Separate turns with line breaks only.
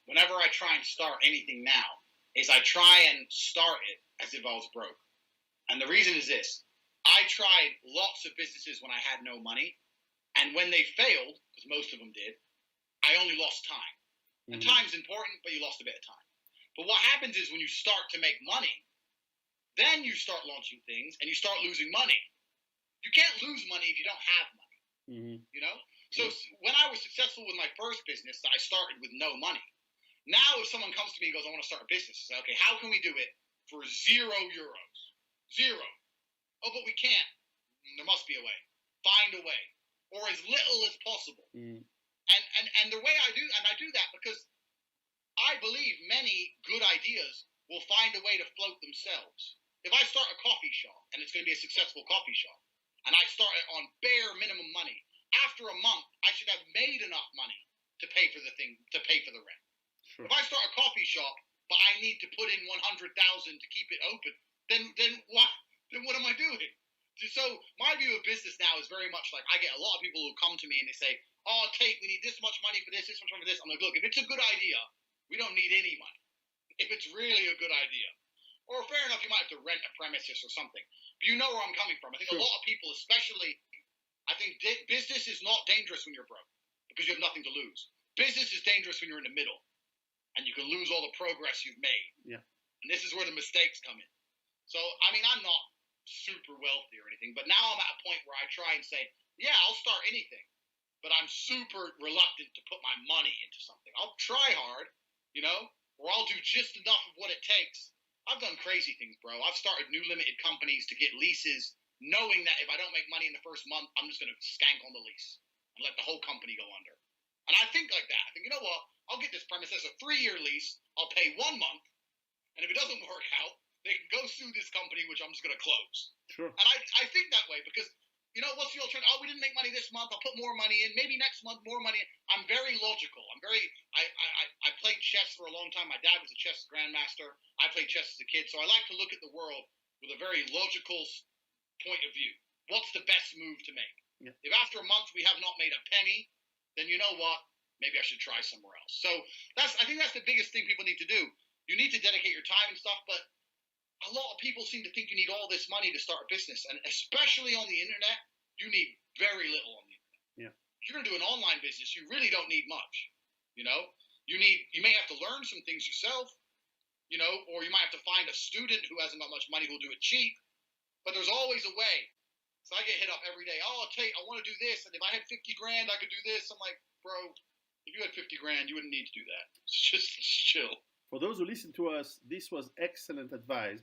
whenever I try and start anything now, is I try and start it as if I was broke. And the reason is this. I tried lots of businesses when I had no money, and when they failed, because most of them did, I only lost time. And time's important, but you lost a bit of time. But what happens is when you start to make money, then you start launching things and you start losing money. You can't lose money if you don't have money, you know? So when I was successful with my first business, I started with no money. Now if someone comes to me and goes, I want to start a business, I say, okay, how can we do it for €0? Zero. Oh, but we can't. There must be a way. Find a way. Or as little as possible. And the way I do that because I believe many good ideas will find a way to float themselves. If I start a coffee shop, and it's going to be a successful coffee shop, and I start it on bare minimum money, after a month, I should have made enough money to pay for the rent. Sure. If I start a coffee shop, but I need to put in 100,000 to keep it open, then what am I doing? So my view of business now is very much like I get a lot of people who come to me and they say, oh, Tate, we need this much money for this much money for this. I'm like, look, if it's a good idea, we don't need any money. If it's really a good idea. Or fair enough, you might have to rent a premises or something. But you know where I'm coming from. I think a lot of people, especially, I think business is not dangerous when you're broke because you have nothing to lose. Business is dangerous when you're in the middle and you can lose all the progress you've made. Yeah. And this is where the mistakes come in. So, I mean, I'm not super wealthy or anything, but now I'm at a point where I try and say, yeah, I'll start anything, but I'm super reluctant to put my money into something. I'll try hard, you know, or I'll do just enough of what it takes. I've done crazy things, bro. I've started new limited companies to get leases, knowing that if I don't make money in the first month, I'm just going to skank on the lease and let the whole company go under. And I think like that. I think, you know what? I'll get this premise as a 3-year lease. I'll pay 1 month. And if it doesn't work out, they can go sue this company, which I'm just going to close. Sure. And I think that way because, you know, what's the alternative? Oh, we didn't make money this month. I'll put more money in. Maybe next month, more money in. I'm very logical. I played chess for a long time. My dad was a chess grandmaster. I played chess as a kid. So I like to look at the world with a very logical point of view. What's the best move to make? Yeah. If after a month we have not made a penny, then you know what? Maybe I should try somewhere else. So I think that's the biggest thing people need to do. You need to dedicate your time and stuff, but a lot of people seem to think you need all this money to start a business, and especially on the internet, you need very little on the internet. Yeah. If you're going to do an online business, you really don't need much. You know, you may have to learn some things yourself, you know, or you might have to find a student who hasn't got much money who'll do it cheap, but there's always a way. So I get hit up every day. Oh, Tate, I want to do this, and if I had 50 grand, I could do this. I'm like, bro, if you had 50 grand, you wouldn't need to do that. Just chill.
For those who listen to us, this was excellent advice.